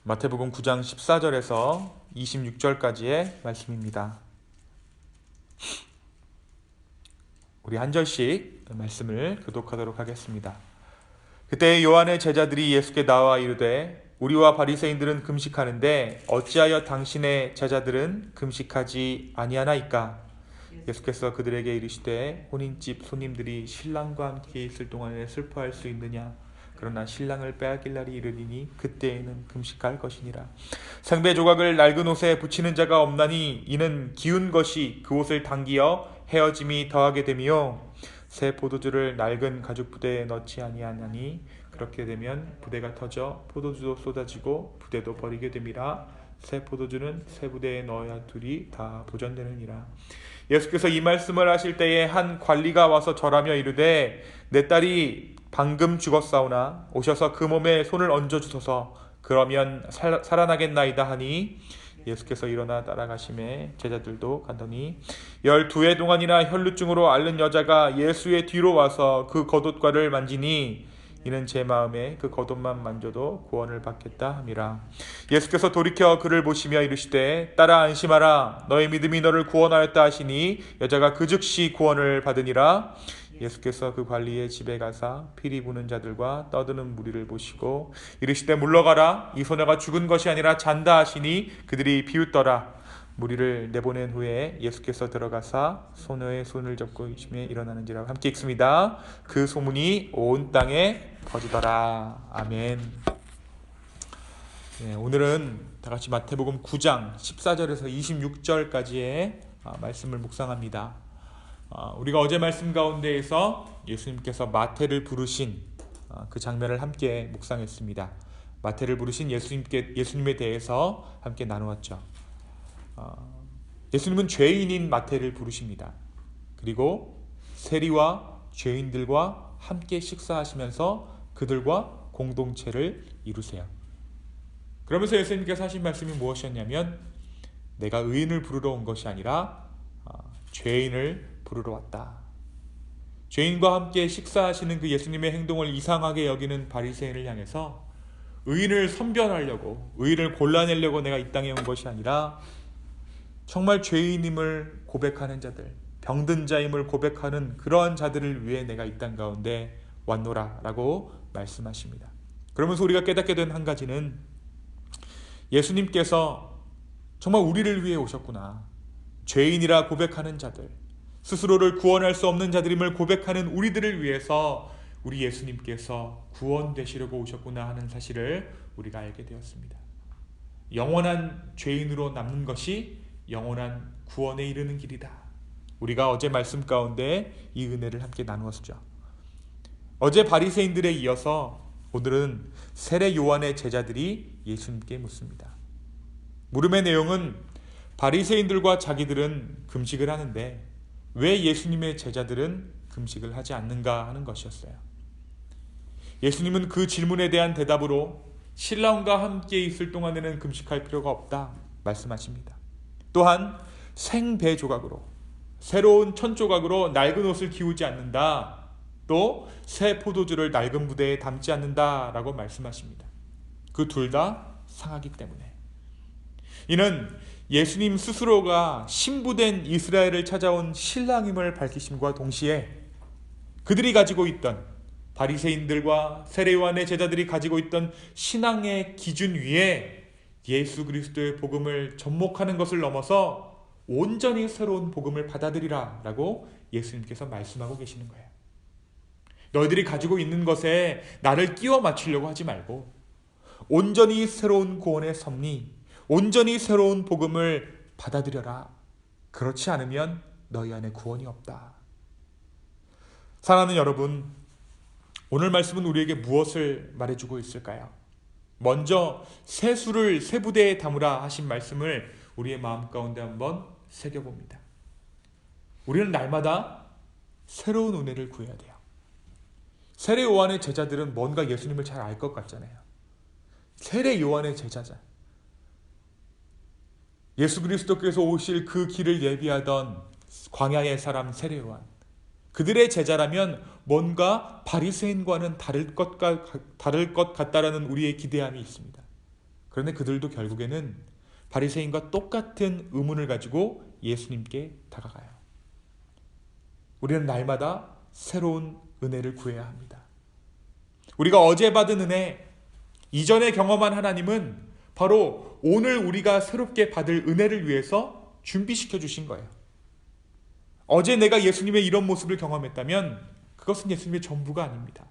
마태복음 9장 14절에서 26절까지의 말씀입니다. 우리 한 절씩 말씀을 교독하도록 하겠습니다. 그때 요한의 제자들이 예수께 나와 이르되 우리와 바리새인들은 금식하는데 어찌하여 당신의 제자들은 금식하지 아니하나이까? 예수께서 그들에게 이르시되 혼인집 손님들이 신랑과 함께 있을 동안에 슬퍼할 수 있느냐? 그러나 신랑을 빼앗길 날이 이르리니 그때에는 금식할 것이니라. 상배 조각을 낡은 옷에 붙이는 자가 없나니 이는 기운 것이 그 옷을 당기어 헤어짐이 더하게 되며 새 포도주를 낡은 가죽 부대에 넣지 아니하나니 그렇게 되면 부대가 터져 포도주도 쏟아지고 부대도 버리게 됨이라. 새 포도주는 새 부대에 넣어야 둘이 다 보존되느니라. 예수께서 이 말씀을 하실 때에 한 관리가 와서 절하며 이르되 내 딸이 방금 죽었사오나 오셔서 그 몸에 손을 얹어 주소서. 그러면 살아나겠나이다 하니 예수께서 일어나 따라가심에 제자들도 가더니 12해 동안이나 혈루증으로 앓는 여자가 예수의 뒤로 와서 그 겉옷과를 만지니 이는 제 마음에 그 겉옷만 만져도 구원을 받겠다 함이라. 예수께서 돌이켜 그를 보시며 이르시되 딸아 안심하라 너의 믿음이 너를 구원하였다 하시니 여자가 그 즉시 구원을 받으니라. 예수께서 그 관리의 집에 가사 피리 부는 자들과 떠드는 무리를 보시고 이르시되 물러가라 이 소녀가 죽은 것이 아니라 잔다 하시니 그들이 비웃더라. 무리를 내보낸 후에 예수께서 들어가사 소녀의 손을 잡고 이심에 일어나는지라. 함께 읽습니다. 그 소문이 온 땅에 퍼지더라. 아멘. 네, 오늘은 다같이 마태복음 9장 14절에서 26절까지의 말씀을 묵상합니다. 우리가 어제 말씀 가운데에서 예수님께서 마태를 부르신 그 장면을 함께 묵상했습니다. 마태를 부르신 예수님에 대해서 함께 나누었죠. 예수님은 죄인인 마태를 부르십니다. 그리고 세리와 죄인들과 함께 식사하시면서 그들과 공동체를 이루세요. 그러면서 예수님께서 하신 말씀이 무엇이었냐면 내가 의인을 부르러 온 것이 아니라 죄인을 부르러 왔다. 죄인과 함께 식사하시는 그 예수님의 행동을 이상하게 여기는 바리새인을 향해서 의인을 선별하려고, 의인을 골라내려고 내가 이 땅에 온 것이 아니라 정말 죄인임을 고백하는 자들, 병든 자임을 고백하는 그러한 자들을 위해 내가 이 땅 가운데 왔노라 라고 말씀하십니다. 그러면서 우리가 깨닫게 된 한 가지는 예수님께서 정말 우리를 위해 오셨구나. 죄인이라 고백하는 자들, 스스로를 구원할 수 없는 자들임을 고백하는 우리들을 위해서 우리 예수님께서 구원되시려고 오셨구나 하는 사실을 우리가 알게 되었습니다. 영원한 죄인으로 남는 것이 영원한 구원에 이르는 길이다. 우리가 어제 말씀 가운데 이 은혜를 함께 나누었죠. 어제 바리새인들에 이어서 오늘은 세례 요한의 제자들이 예수님께 묻습니다. 물음의 내용은 바리새인들과 자기들은 금식을 하는데 왜 예수님의 제자들은 금식을 하지 않는가 하는 것이었어요. 예수님은 그 질문에 대한 대답으로 신랑과 함께 있을 동안에는 금식할 필요가 없다 말씀하십니다. 또한 생배 조각으로, 새로운 천 조각으로 낡은 옷을 기우지 않는다. 또 새 포도주를 낡은 부대에 담지 않는다 라고 말씀하십니다. 그 둘 다 상하기 때문에. 이는 예수님 스스로가 신부된 이스라엘을 찾아온 신랑임을 밝히심과 동시에 그들이 가지고 있던, 바리새인들과 세례 요한의 제자들이 가지고 있던 신앙의 기준 위에 예수 그리스도의 복음을 접목하는 것을 넘어서 온전히 새로운 복음을 받아들이라 라고 예수님께서 말씀하고 계시는 거예요. 너희들이 가지고 있는 것에 나를 끼워 맞추려고 하지 말고 온전히 새로운 구원의 섭리, 온전히 새로운 복음을 받아들여라. 그렇지 않으면 너희 안에 구원이 없다. 사랑하는 여러분, 오늘 말씀은 우리에게 무엇을 말해주고 있을까요? 먼저 새 술을 새 부대에 담으라 하신 말씀을 우리의 마음 가운데 한번 새겨봅니다. 우리는 날마다 새로운 은혜를 구해야 돼요. 세례 요한의 제자들은 뭔가 예수님을 잘 알 것 같잖아요. 세례 요한의 제자자, 예수 그리스도께서 오실 그 길을 예비하던 광야의 사람 세례 요한, 그들의 제자라면 뭔가 바리새인과는 다를 것 같다라는 우리의 기대함이 있습니다. 그런데 그들도 결국에는 바리새인과 똑같은 의문을 가지고 예수님께 다가가요. 우리는 날마다 새로운 은혜를 구해야 합니다. 우리가 어제 받은 은혜, 이전에 경험한 하나님은 바로 오늘 우리가 새롭게 받을 은혜를 위해서 준비시켜 주신 거예요. 어제 내가 예수님의 이런 모습을 경험했다면 그것은 예수님의 전부가 아닙니다.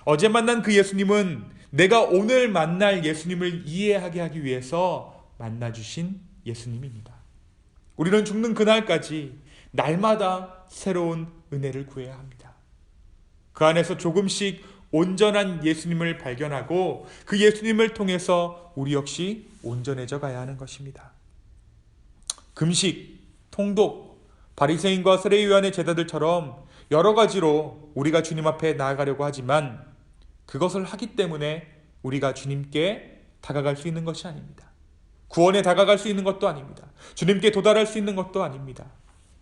어제 만난 그 예수님은 내가 오늘 만날 예수님을 이해하게 하기 위해서 만나주신 예수님입니다. 우리는 죽는 그날까지 날마다 새로운 은혜를 구해야 합니다. 그 안에서 조금씩 온전한 예수님을 발견하고 그 예수님을 통해서 우리 역시 온전해져 가야 하는 것입니다. 금식, 통독, 바리새인과 세례요한의 제자들처럼 여러 가지로 우리가 주님 앞에 나아가려고 하지만 그것을 하기 때문에 우리가 주님께 다가갈 수 있는 것이 아닙니다. 구원에 다가갈 수 있는 것도 아닙니다. 주님께 도달할 수 있는 것도 아닙니다.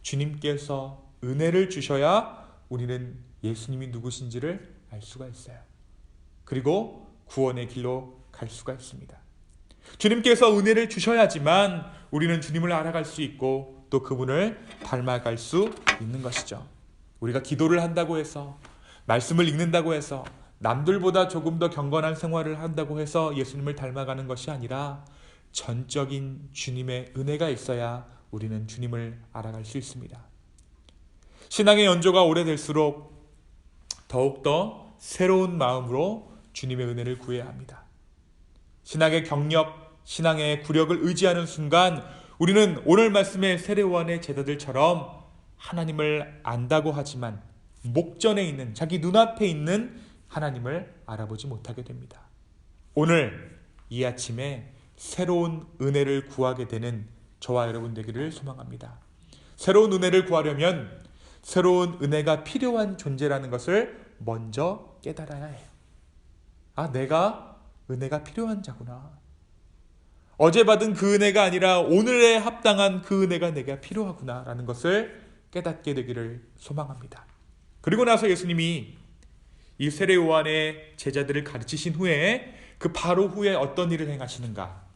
주님께서 은혜를 주셔야 우리는 예수님이 누구신지를 알 수가 있어요. 그리고 구원의 길로 갈 수가 있습니다. 주님께서 은혜를 주셔야지만 우리는 주님을 알아갈 수 있고 또 그분을 닮아갈 수 있는 것이죠. 우리가 기도를 한다고 해서, 말씀을 읽는다고 해서, 남들보다 조금 더 경건한 생활을 한다고 해서 예수님을 닮아가는 것이 아니라 전적인 주님의 은혜가 있어야 우리는 주님을 알아갈 수 있습니다. 신앙의 연조가 오래될수록 더욱더 새로운 마음으로 주님의 은혜를 구해야 합니다. 신앙의 경력, 신앙의 구력을 의지하는 순간 우리는 오늘 말씀의 세례요한의 제자들처럼 하나님을 안다고 하지만 목전에 있는, 자기 눈앞에 있는 하나님을 알아보지 못하게 됩니다. 오늘 이 아침에 새로운 은혜를 구하게 되는 저와 여러분 되기를 소망합니다. 새로운 은혜를 구하려면 새로운 은혜가 필요한 존재라는 것을 먼저 깨달아야 해요. 아, 내가 은혜가 필요한 자구나. 어제 받은 그 은혜가 아니라 오늘에 합당한 그 은혜가 내가 필요하구나 라는 것을 깨닫게 되기를 소망합니다. 그리고 나서 예수님이 이 세례요한의 제자들을 가르치신 후에 그 바로 후에 어떤 일을 행하시는가?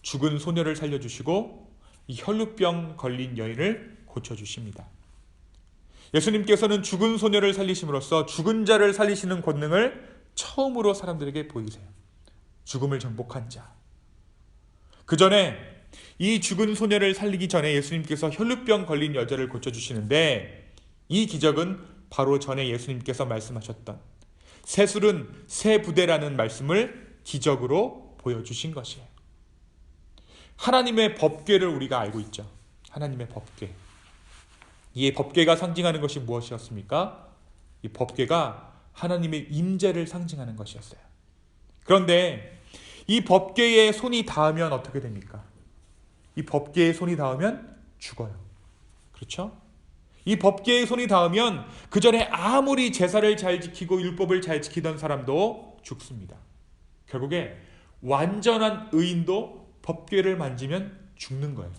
죽은 소녀를 살려주시고 이 혈루병 걸린 여인을 고쳐주십니다. 예수님께서는 죽은 소녀를 살리심으로써 죽은 자를 살리시는 권능을 처음으로 사람들에게 보이세요. 죽음을 정복한 자. 그 전에 이 죽은 소녀를 살리기 전에 예수님께서 혈루병 걸린 여자를 고쳐주시는데 이 기적은 바로 전에 예수님께서 말씀하셨던 새술은 새 부대라는 말씀을 기적으로 보여주신 것이에요. 하나님의 법궤를 우리가 알고 있죠. 하나님의 법궤. 이 법궤가 상징하는 것이 무엇이었습니까? 이 법궤가 하나님의 임재를 상징하는 것이었어요. 그런데 이 법궤에 손이 닿으면 어떻게 됩니까? 이 법궤에 손이 닿으면 죽어요. 그렇죠? 이 법궤에 손이 닿으면 그 전에 아무리 제사를 잘 지키고 율법을 잘 지키던 사람도 죽습니다. 결국에 완전한 의인도 법궤를 만지면 죽는 거예요.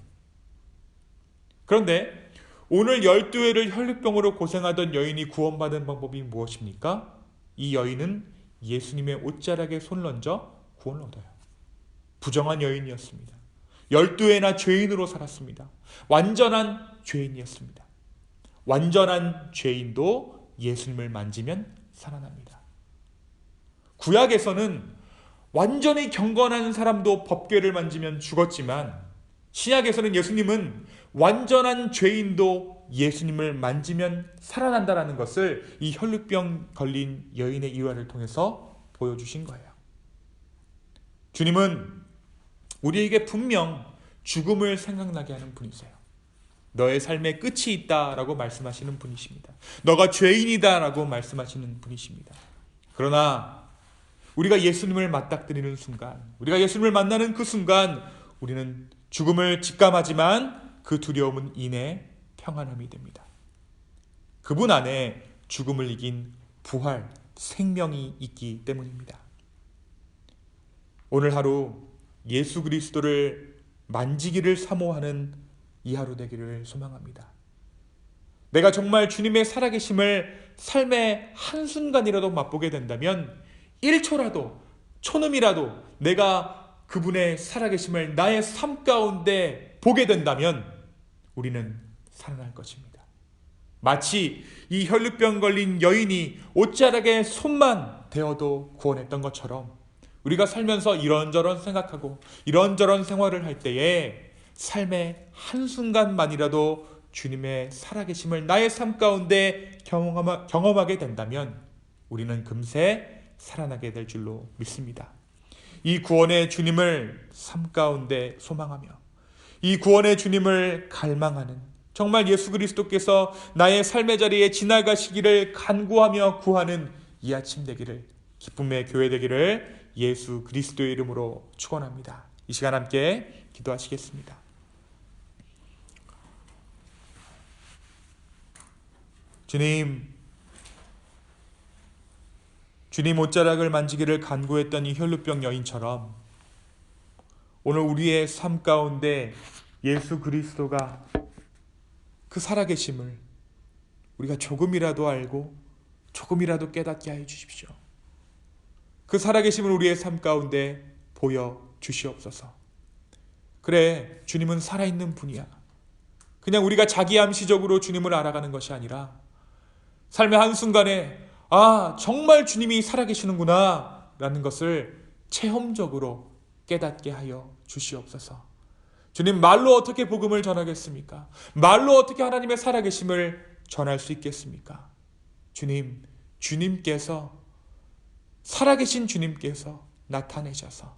그런데 오늘 12회를 혈루병으로 고생하던 여인이 구원받은 방법이 무엇입니까? 이 여인은 예수님의 옷자락에 손을 얹어 구원을 얻어요. 부정한 여인이었습니다. 12회나 죄인으로 살았습니다. 완전한 죄인이었습니다. 완전한 죄인도 예수님을 만지면 살아납니다. 구약에서는 완전히 경건한 사람도 법궤를 만지면 죽었지만 신약에서는 예수님은 완전한 죄인도 예수님을 만지면 살아난다라는 것을 이 혈루병 걸린 여인의 일화를 통해서 보여주신 거예요. 주님은 우리에게 분명 죽음을 생각나게 하는 분이세요. 너의 삶에 끝이 있다라고 말씀하시는 분이십니다. 너가 죄인이다라고 말씀하시는 분이십니다. 그러나 우리가 예수님을 맞닥뜨리는 순간, 우리가 예수님을 만나는 그 순간 우리는 죽음을 직감하지만 그 두려움은 이내 평안함이 됩니다. 그분 안에 죽음을 이긴 부활, 생명이 있기 때문입니다. 오늘 하루 예수 그리스도를 만지기를 사모하는 이 하루 되기를 소망합니다. 내가 정말 주님의 살아계심을 삶의 한순간이라도 맛보게 된다면 1초라도, 초놈이라도 내가 그분의 살아계심을 나의 삶 가운데 보게 된다면 우리는 살아날 것입니다. 마치 이 혈루병 걸린 여인이 옷자락의 손만 대어도 구원했던 것처럼 우리가 살면서 이런저런 생각하고 이런저런 생활을 할 때에 삶의 한순간만이라도 주님의 살아계심을 나의 삶 가운데 경험하게 된다면 우리는 금세 살아나게 될 줄로 믿습니다. 이 구원의 주님을 삶 가운데 소망하며 이 구원의 주님을 갈망하는 정말 예수 그리스도께서 나의 삶의 자리에 지나가시기를 간구하며 구하는 이 아침 되기를, 기쁨의 교회 되기를 예수 그리스도의 이름으로 축원합니다. 이 시간 함께 기도하시겠습니다. 주님 옷자락을 만지기를 간구했던 이 혈루병 여인처럼 오늘 우리의 삶 가운데 예수 그리스도가 그 살아계심을 우리가 조금이라도 알고 조금이라도 깨닫게 하여 주십시오. 그 살아계심을 우리의 삶 가운데 보여주시옵소서. 그래, 주님은 살아있는 분이야. 그냥 우리가 자기암시적으로 주님을 알아가는 것이 아니라 삶의 한순간에 정말 주님이 살아계시는구나 라는 것을 체험적으로 깨닫게 하여 주시옵소서. 주님, 말로 어떻게 복음을 전하겠습니까? 말로 어떻게 하나님의 살아계심을 전할 수 있겠습니까? 주님께서 살아계신 주님께서 나타내셔서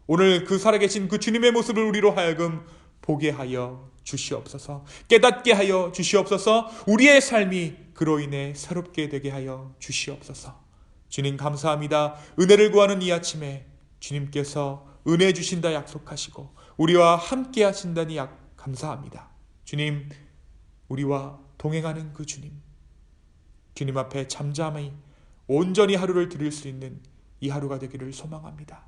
오늘 그 살아계신 그 주님의 모습을 우리로 하여금 보게 하여 주시옵소서. 깨닫게 하여 주시옵소서. 우리의 삶이 그로 인해 새롭게 되게 하여 주시옵소서. 주님 감사합니다. 은혜를 구하는 이 아침에 주님께서 은혜 주신다 약속하시고 우리와 함께 하신다니 감사합니다. 주님, 우리와 동행하는 그 주님 앞에 잠잠히 온전히 하루를 드릴 수 있는 이 하루가 되기를 소망합니다.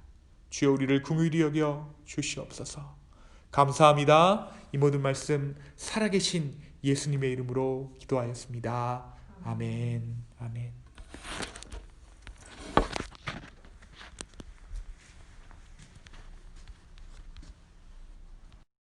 주여, 우리를 긍휼히 여겨 주시옵소서. 감사합니다. 이 모든 말씀 살아계신 예수님의 이름으로 기도하였습니다. 아멘. 아멘.